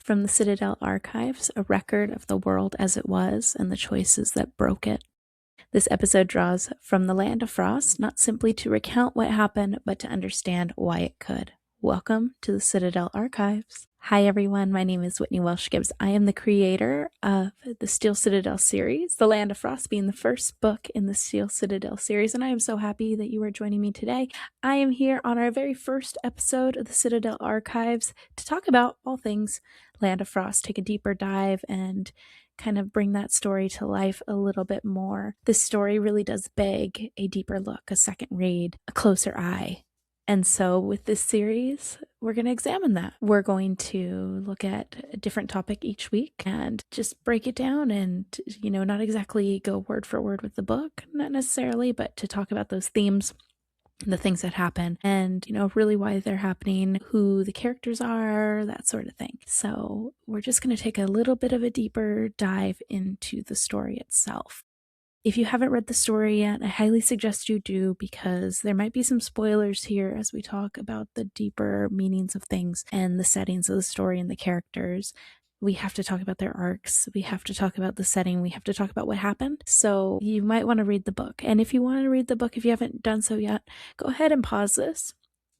From the Citadel Archives, a record of the world as it was and the choices that broke it. This episode draws from the Land of Frost, not simply to recount what happened, but to understand why it could. Welcome to the Citadel Archives. Hi everyone, my name is Whitney Welsh Gibbs. I am the creator of the Steel Citadel series, The Land of Frost being the first book in the Steel Citadel series, and I am so happy that you are joining me today. I am here on our very first episode of the Citadel Archives to talk about all things Land of Frost, take a deeper dive and kind of bring that story to life a little bit more. This story really does beg a deeper look, a second read, a closer eye. And so with this series, we're going to examine that. We're going to look at a different topic each week and just break it down and, not exactly go word for word with the book, not necessarily, but to talk about those themes, the things that happen, and really why they're happening, who the characters are, that sort of thing. So we're just going to take a little bit of a deeper dive into the story itself. If you haven't read the story yet, I highly suggest you do, because there might be some spoilers here as we talk about the deeper meanings of things and the settings of the story and the characters. We have to talk about their arcs. We have to talk about the setting. We have to talk about what happened. So you might want to read the book. And if you want to read the book, if you haven't done so yet, go ahead and pause this.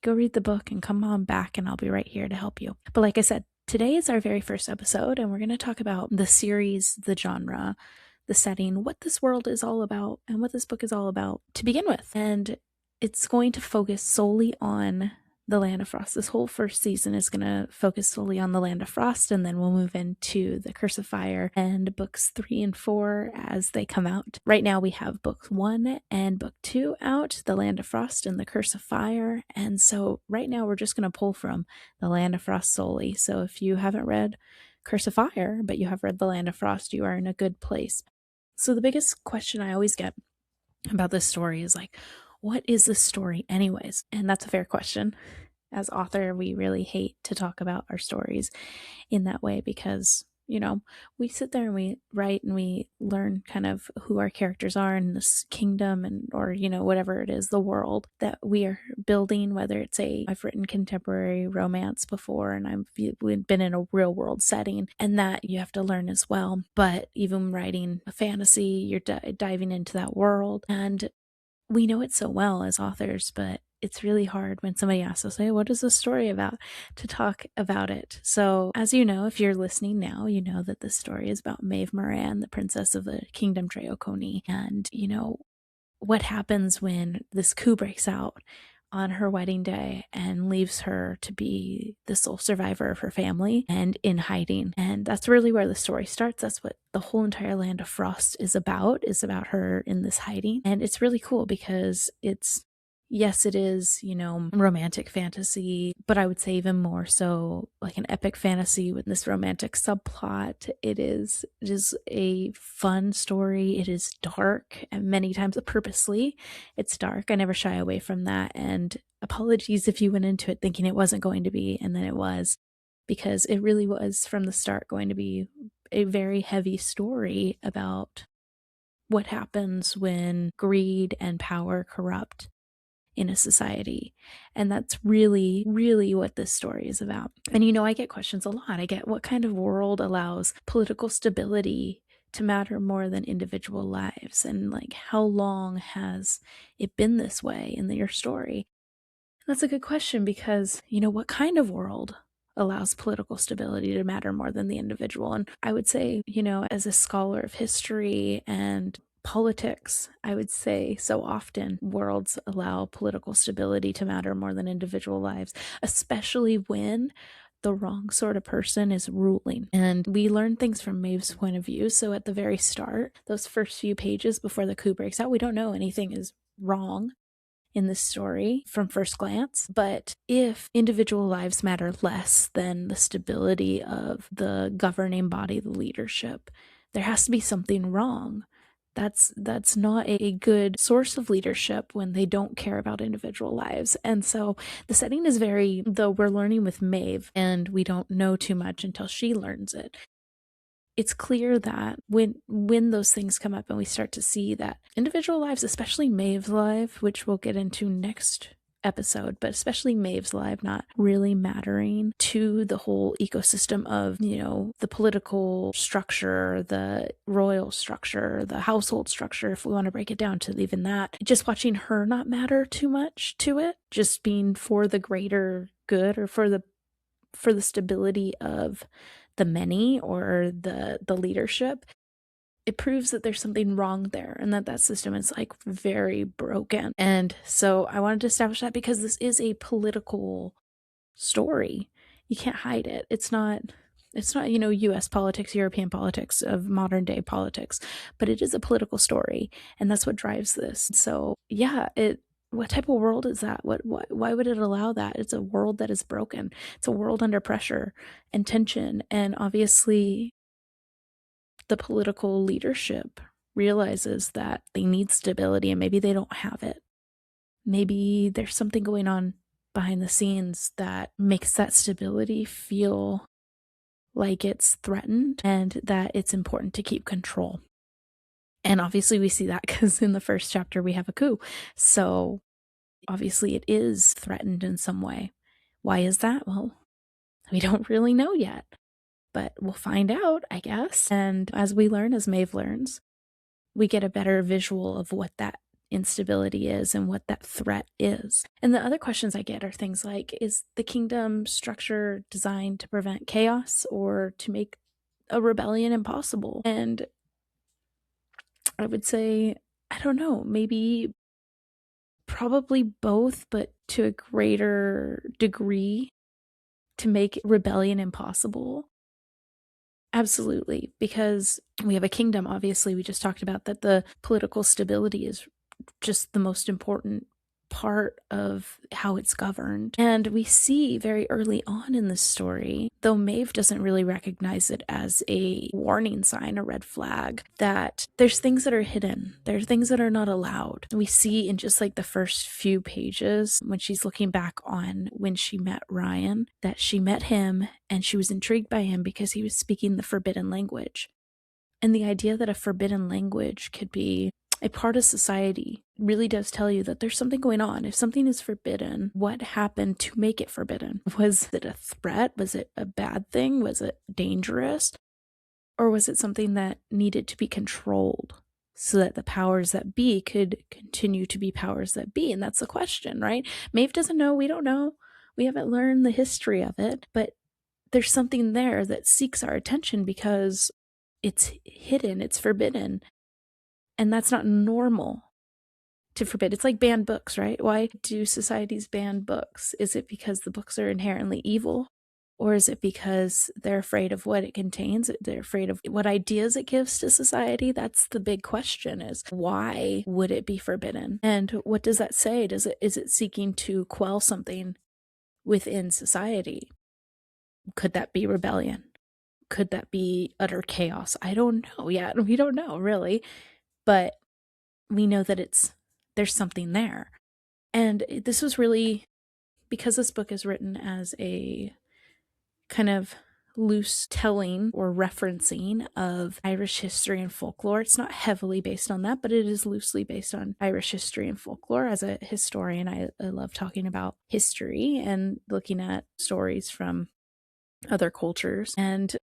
Go read the book and come on back, and I'll be right here to help you. But like I said, today is our very first episode, and we're going to talk about the series, the genre, the setting, what this world is all about, and what this book is all about to begin with. And it's going to focus solely on the Land of Frost. This whole first season is going to focus solely on the Land of Frost, and then we'll move into the Curse of Fire and books 3 and 4 as they come out. Right now we have book 1 and book 2 out, the Land of Frost and the Curse of Fire. And so right now we're just going to pull from the Land of Frost solely. So if you haven't read Curse of Fire, but you have read the Land of Frost, you are in a good place. So the biggest question I always get about this story is like, what is this story anyways? And that's a fair question. As author, we really hate to talk about our stories in that way, because we sit there and we write and we learn kind of who our characters are in this kingdom, and or whatever it is, the world that we are building, whether it's I've written contemporary romance before, and we've been in a real world setting, and that you have to learn as well. But even writing a fantasy, you're diving into that world, and we know it so well as authors, but it's really hard when somebody asks us, hey, what is the story about, to talk about it. So as you know, if you're listening now, you know that this story is about Maeve Moran, the princess of the kingdom Dreoconi, and what happens when this coup breaks out on her wedding day and leaves her to be the sole survivor of her family and in hiding. And that's really where the story starts. That's what the whole entire Land of Frost is about her in this hiding. And it's really cool because yes, it is, romantic fantasy, but I would say even more so like an epic fantasy with this romantic subplot. It is a fun story. It is dark, and many times purposely it's dark. I never shy away from that. And apologies if you went into it thinking it wasn't going to be, and then it was, because it really was from the start going to be a very heavy story about what happens when greed and power corrupt in a society. And that's really, really what this story is about. And I get questions a lot. I get, what kind of world allows political stability to matter more than individual lives? And like, how long has it been this way in your story? And that's a good question, because, what kind of world allows political stability to matter more than the individual? And I would say, as a scholar of history and politics, I would say so often worlds allow political stability to matter more than individual lives, especially when the wrong sort of person is ruling. And we learn things from Maeve's point of view. So at the very start, those first few pages before the coup breaks out, we don't know anything is wrong in this story from first glance. But if individual lives matter less than the stability of the governing body, the leadership, there has to be something wrong. That's not a good source of leadership when they don't care about individual lives. And so the setting is though we're learning with Maeve and we don't know too much until she learns it, it's clear that when those things come up and we start to see that individual lives, especially Maeve's life, which we'll get into next episode, but especially Maeve's life not really mattering to the whole ecosystem of, the political structure, the royal structure, the household structure, if we want to break it down to even that. Just watching her not matter too much to it, just being for the greater good or for the stability of the many or the leadership, it proves that there's something wrong there and that system is like very broken. And so I wanted to establish that because this is a political story. You can't hide it. It's not US politics, European politics, of modern day politics, but it is a political story, and that's what drives this. So yeah, what type of world is that? Why would it allow that? It's a world that is broken. It's a world under pressure and tension, and obviously the political leadership realizes that they need stability and maybe they don't have it. Maybe there's something going on behind the scenes that makes that stability feel like it's threatened and that it's important to keep control. And obviously we see that because in the first chapter we have a coup. So obviously it is threatened in some way. Why is that? Well, we don't really know yet, but we'll find out, I guess. And as we learn, as Maeve learns, we get a better visual of what that instability is and what that threat is. And the other questions I get are things like, is the kingdom structure designed to prevent chaos or to make a rebellion impossible? And I would say, I don't know, maybe probably both, but to a greater degree to make rebellion impossible. Absolutely, because we have a kingdom, obviously, we just talked about that the political stability is just the most important part of how it's governed. And we see very early on in this story, though Maeve doesn't really recognize it as a warning sign, a red flag, that there's things that are hidden. There are things that are not allowed. We see in just like the first few pages when she's looking back on when she met Ryan, that she met him and she was intrigued by him because he was speaking the forbidden language. And the idea that a forbidden language could be a part of society really does tell you that there's something going on. If something is forbidden, what happened to make it forbidden? Was it a threat? Was it a bad thing? Was it dangerous? Or was it something that needed to be controlled so that the powers that be could continue to be powers that be? And that's the question, right? Maeve doesn't know. We don't know. We haven't learned the history of it, but there's something there that seeks our attention because it's hidden, it's forbidden. And that's not normal to forbid. It's like banned books, right? Why do societies ban books? Is it because the books are inherently evil? Or is it because they're afraid of what it contains? They're afraid of what ideas it gives to society? That's the big question, is why would it be forbidden? And what does that say? Is it seeking to quell something within society? Could that be rebellion? Could that be utter chaos? I don't know yet. We don't know, really. But we know that there's something there. And this was really, because this book is written as a kind of loose telling or referencing of Irish history and folklore. It's not heavily based on that, but it is loosely based on Irish history and folklore. As a historian, I love talking about history and looking at stories from other cultures. And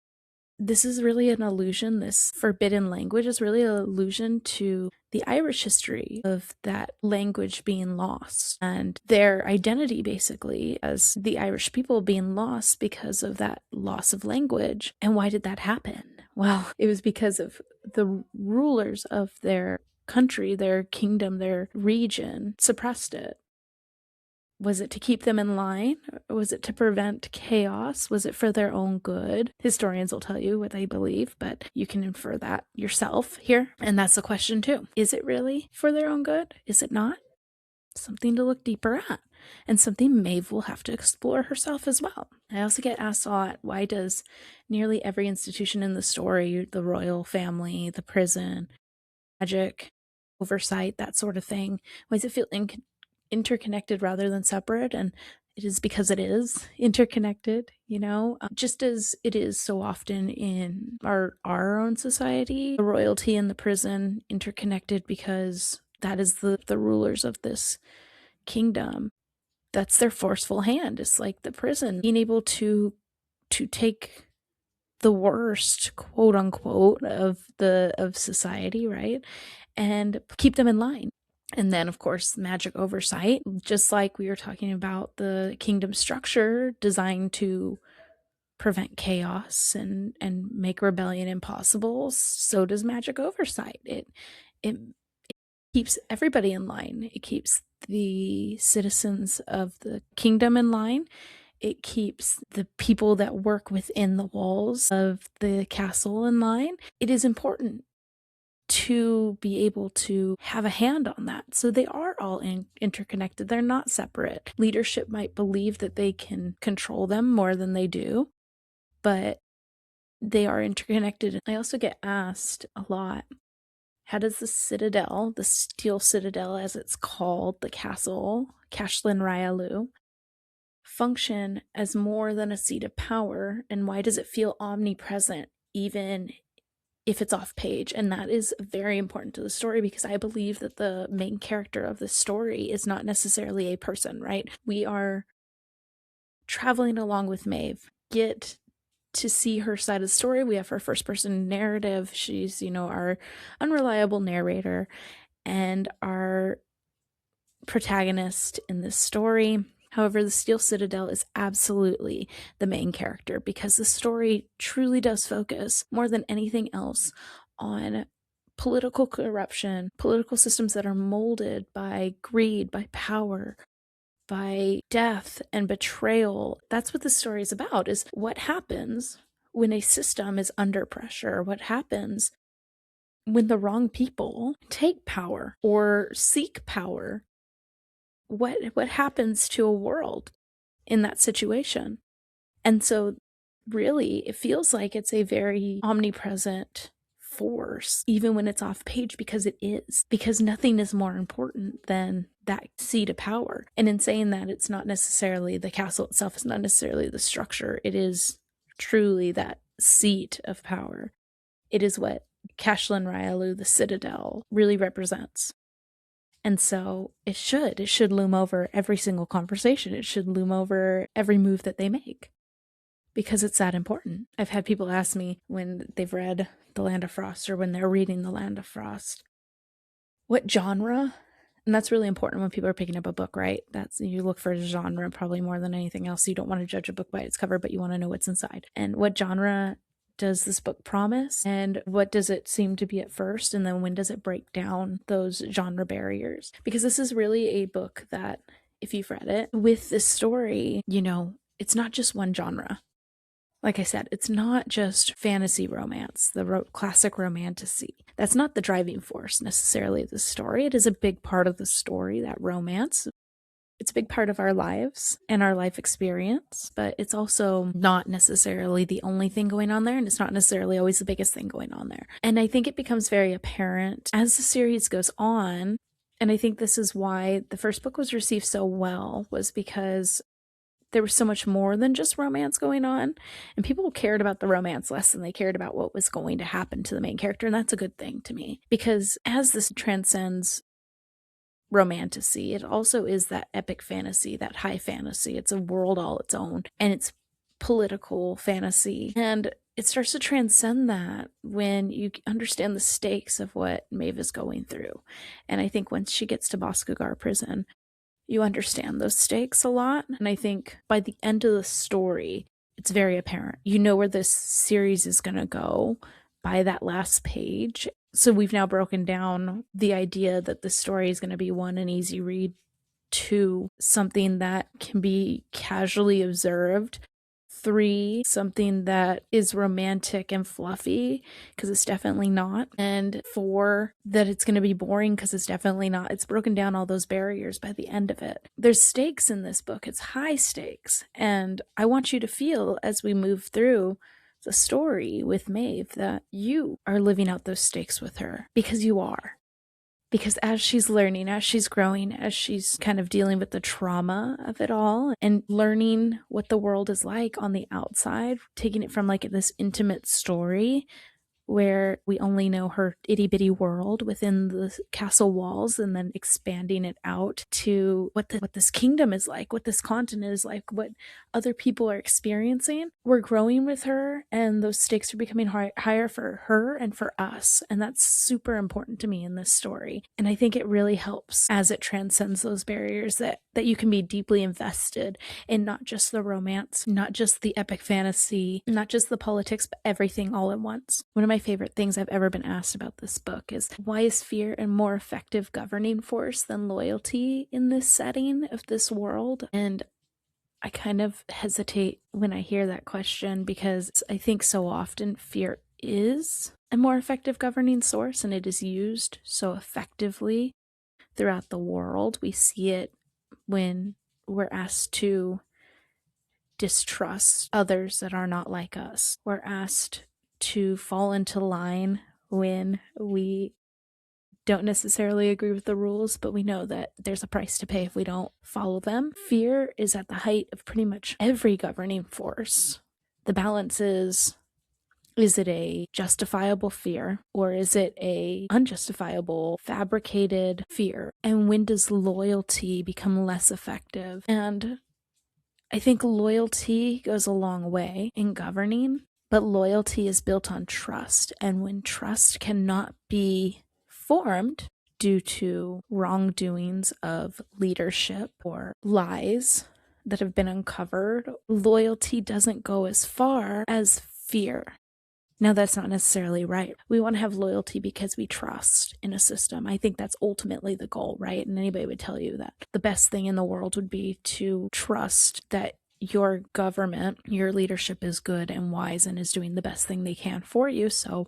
this is really an allusion, this forbidden language is really an allusion to the Irish history of that language being lost and their identity, basically, as the Irish people being lost because of that loss of language. And why did that happen? Well, it was because of the rulers of their country, their kingdom, their region suppressed it. Was it to keep them in line? Was it to prevent chaos? Was it for their own good? Historians will tell you what they believe, but you can infer that yourself here. And that's the question too. Is it really for their own good? Is it not? Something to look deeper at, and something Maeve will have to explore herself as well. I also get asked a lot, why does nearly every institution in the story, the royal family, the prison, magic, oversight, that sort of thing, why does it feel interconnected rather than separate? And it is because it is interconnected, just as it is so often in our own society, the royalty and the prison interconnected because that is the rulers of this kingdom. that's their forceful hand. It's like the prison, being able to take the worst, quote unquote, of society, right, and keep them in line. And then, of course, magic oversight, just like we were talking about the kingdom structure designed to prevent chaos and make rebellion impossible, so does magic oversight. It keeps everybody in line. It keeps the citizens of the kingdom in line. It keeps the people that work within the walls of the castle in line. It is important to be able to have a hand on that. So they are all interconnected. They're not separate. Leadership might believe that they can control them more than they do, but they are interconnected. I also get asked a lot, how does the Citadel, the Steel Citadel as it's called, the castle, Cashlin Ryalu, function as more than a seat of power, and why does it feel omnipresent even if it's off page? And that is very important to the story, because I believe that the main character of the story is not necessarily a person, right? We are traveling along with Maeve, get to see her side of the story. We have her first person narrative. She's, our unreliable narrator and our protagonist in this story. However, the Steel Citadel is absolutely the main character, because the story truly does focus more than anything else on political corruption, political systems that are molded by greed, by power, by death and betrayal. That's what the story is about, is what happens when a system is under pressure, what happens when the wrong people take power or seek power. What happens to a world in that situation? And so really it feels like it's a very omnipresent force, even when it's off page, because it is, because nothing is more important than that seat of power. And in saying that, it's not necessarily the castle itself, it's not necessarily the structure, it is truly that seat of power. It is what Cashlin Ryalu, the Citadel, really represents. And so it should loom over every single conversation. It should loom over every move that they make, because it's that important. I've had people ask me when they've read The Land of Frost, or when they're reading The Land of Frost, what genre? And that's really important when people are picking up a book, right? You look for a genre probably more than anything else. You don't want to judge a book by its cover, but you want to know what's inside. And what genre does this book promise? And what does it seem to be at first? And then when does it break down those genre barriers? Because this is really a book that, if you've read it, with this story, it's not just one genre. Like I said, it's not just fantasy romance, the classic romantasy. That's not the driving force necessarily of the story. It is a big part of the story, that romance. It's a big part of our lives and our life experience, but it's also not necessarily the only thing going on there, and it's not necessarily always the biggest thing going on there. And I think it becomes very apparent as the series goes on, and I think this is why the first book was received so well, was because there was so much more than just romance going on, and people cared about the romance less than they cared about what was going to happen to the main character, and that's a good thing to me, because as this transcends romantasy, it also is that epic fantasy, that high fantasy. It's a world all its own, and it's political fantasy, and it starts to transcend that when you understand the stakes of what Maeve is going through. And I think once she gets to Boskagar prison, you understand those stakes a lot, and I think by the end of the story, it's very apparent. You know where this series is going to go by that last page. So we've now broken down the idea that the story is going to be, one, an easy read, two, something that can be casually observed, three, something that is romantic and fluffy, because it's definitely not, and four, that it's going to be boring, because it's definitely not. It's broken down all those barriers by the end of it. There's stakes in this book. It's high stakes, and I want you to feel, as we move through the story with Maeve, that you are living out those stakes with her, because you are. Because as she's learning, as she's growing, as she's kind of dealing with the trauma of it all and learning what the world is like on the outside, taking it from like this intimate story where we only know her itty bitty world within the castle walls, and then expanding it out to what this kingdom is like, what this continent is like, what other people are experiencing. We're growing with her, and those stakes are becoming higher for her and for us. And that's super important to me in this story. And I think it really helps as it transcends those barriers that you can be deeply invested in not just the romance, not just the epic fantasy, not just the politics, but everything all at once. One of my favorite things I've ever been asked about this book is, why is fear a more effective governing force than loyalty in this setting of this world? And I kind of hesitate when I hear that question, because I think so often fear is a more effective governing source, and it is used so effectively throughout the world. We see it when we're asked to distrust others that are not like us. We're asked to fall into line when we don't necessarily agree with the rules, but we know that there's a price to pay if we don't follow them. Fear is at the height of pretty much every governing force. The balance is it a justifiable fear, or is it a unjustifiable, fabricated fear? And when does loyalty become less effective? And I think loyalty goes a long way in governing, but loyalty is built on trust. And when trust cannot be formed due to wrongdoings of leadership or lies that have been uncovered, loyalty doesn't go as far as fear. Now, that's not necessarily right. We want to have loyalty because we trust in a system. I think that's ultimately the goal, right? And anybody would tell you that the best thing in the world would be to trust that your government, your leadership is good and wise and is doing the best thing they can for you. So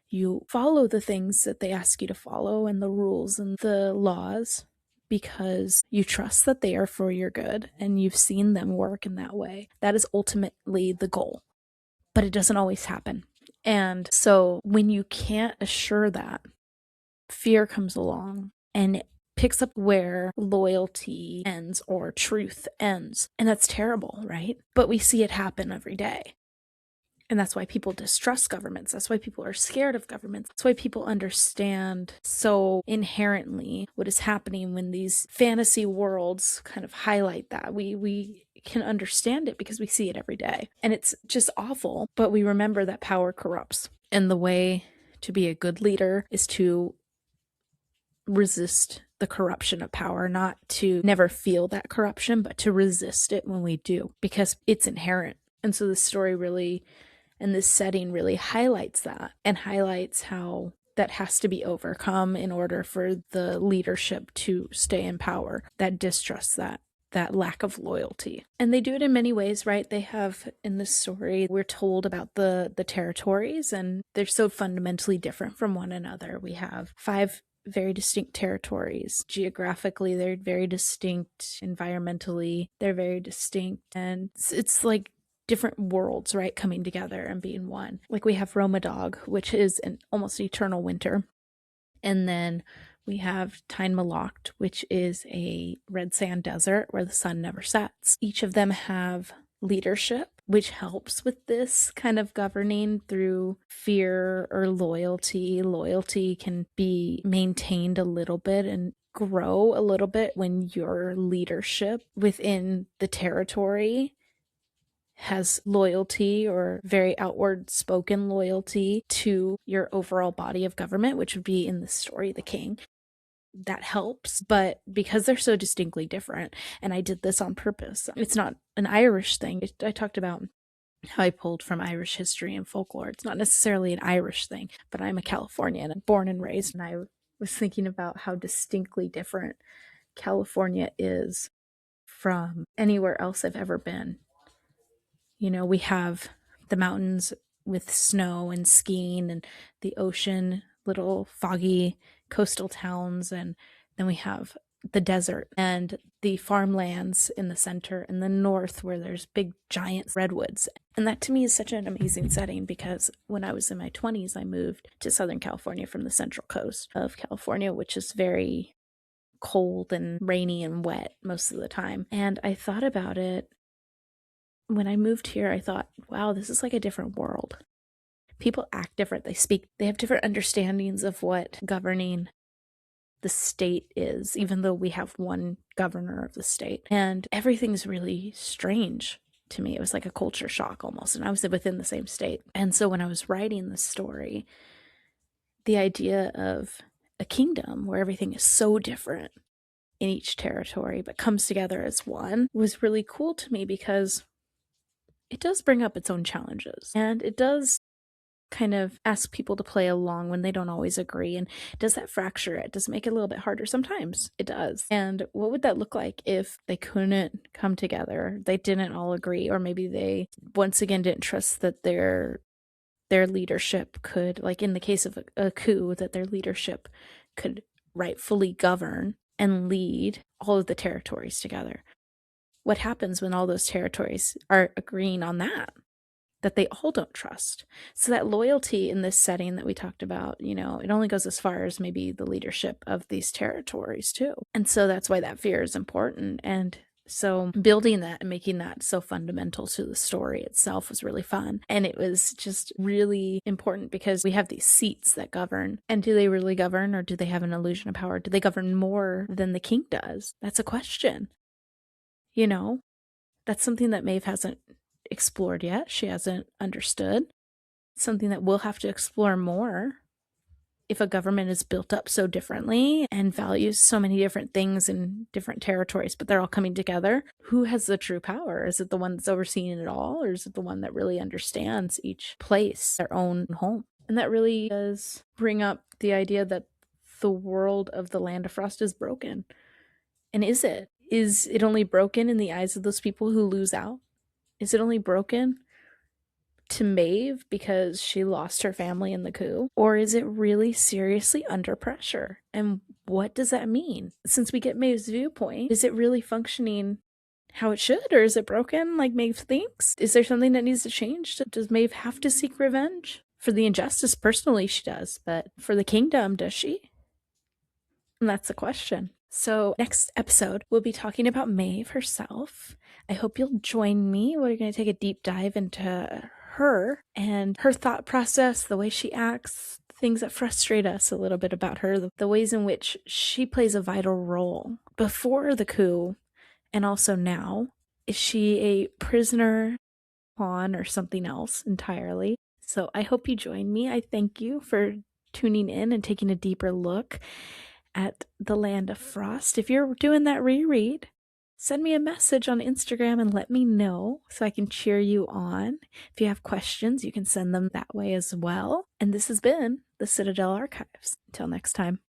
you follow the things that they ask you to follow, and the rules and the laws, because you trust that they are for your good and you've seen them work in that way. That is ultimately the goal, but it doesn't always happen. And so when you can't assure that, fear comes along and it picks up where loyalty ends or truth ends. And that's terrible, right? But we see it happen every day. And that's why people distrust governments. That's why people are scared of governments. That's why people understand so inherently what is happening when these fantasy worlds kind of highlight that. We can understand it because we see it every day. And it's just awful, but we remember that power corrupts. And the way to be a good leader is to resist the corruption of power, not to never feel that corruption, but to resist it when we do, because it's inherent. And so the story really, and this setting really highlights that, and highlights how that has to be overcome in order for the leadership to stay in power, that distrust, that lack of loyalty. And they do it in many ways, right? They have, in this story, we're told about the territories, and they're so fundamentally different from one another. We have 5 very distinct territories. Geographically, they're very distinct. Environmentally, they're very distinct. And it's like different worlds, right, coming together and being one. Like we have Romadog, which is an almost eternal winter. And then we have Tyne Malacht, which is a red sand desert where the sun never sets. Each of them have leadership, which helps with this kind of governing through fear or loyalty. Loyalty can be maintained a little bit and grow a little bit when your leadership within the territory has loyalty, or very outward spoken loyalty, to your overall body of government, which would be, in the story, the king. That helps, but because they're so distinctly different, and I did this on purpose, it's not an Irish thing. I talked about how I pulled from Irish history and folklore. It's not necessarily an Irish thing, but I'm a Californian, born and raised, and I was thinking about how distinctly different California is from anywhere else I've ever been. You know, we have the mountains with snow and skiing, and the ocean, little foggy coastal towns, and then we have the desert and the farmlands in the center, and the north where there's big giant redwoods. And that to me is such an amazing setting, because when I was in my 20s, I moved to Southern California from the central coast of California, which is very cold and rainy and wet most of the time. And I thought about it when I moved here. I thought, wow, this is like a different world, people act different. They have different understandings of what governing the state is, even though we have one governor of the state. And everything's really strange to me. It was like a culture shock almost. And I was within the same state. And so when I was writing the story, the idea of a kingdom where everything is so different in each territory but comes together as one was really cool to me, because it does bring up its own challenges, and it does kind of ask people to play along when they don't always agree. And does that fracture it? Does it make it a little bit harder? Sometimes it does. And what would that look like if they couldn't come together? They didn't all agree, or maybe they once again didn't trust that their leadership could, like in the case of a coup, that their leadership could rightfully govern and lead all of the territories together. What happens when all those territories are agreeing on that they all don't trust? So that loyalty in this setting that we talked about, it only goes as far as maybe the leadership of these territories too. And so that's why that fear is important. And so building that and making that so fundamental to the story itself was really fun. And it was just really important because we have these seats that govern. And do they really govern, or do they have an illusion of power? Do they govern more than the king does? That's a question. That's something that Maeve hasn't explored yet. She hasn't understood. It's something that we'll have to explore more. If a government is built up so differently and values so many different things in different territories, but they're all coming together, who has the true power? Is it the one that's overseeing it all, or is it the one that really understands each place, their own home? And that really does bring up the idea that the world of the Land of Frost is broken. And is it? Is it only broken in the eyes of those people who lose out? Is it only broken to Maeve because she lost her family in the coup? Or is it really seriously under pressure? And what does that mean? Since we get Maeve's viewpoint, is it really functioning how it should, or is it broken like Maeve thinks? Is there something that needs to change? Does Maeve have to seek revenge? For the injustice, personally, she does, but for the kingdom, does she? And that's the question. So next episode, we'll be talking about Maeve herself. I hope you'll join me. We're going to take a deep dive into her and her thought process, the way she acts, things that frustrate us a little bit about her, the ways in which she plays a vital role before the coup and also now. Is she a prisoner, pawn, or something else entirely? So I hope you join me. I thank you for tuning in and taking a deeper look at the Land of Frost. If you're doing that reread, send me a message on Instagram and let me know so I can cheer you on. If you have questions, you can send them that way as well. And this has been the Citadel Archives. Until next time.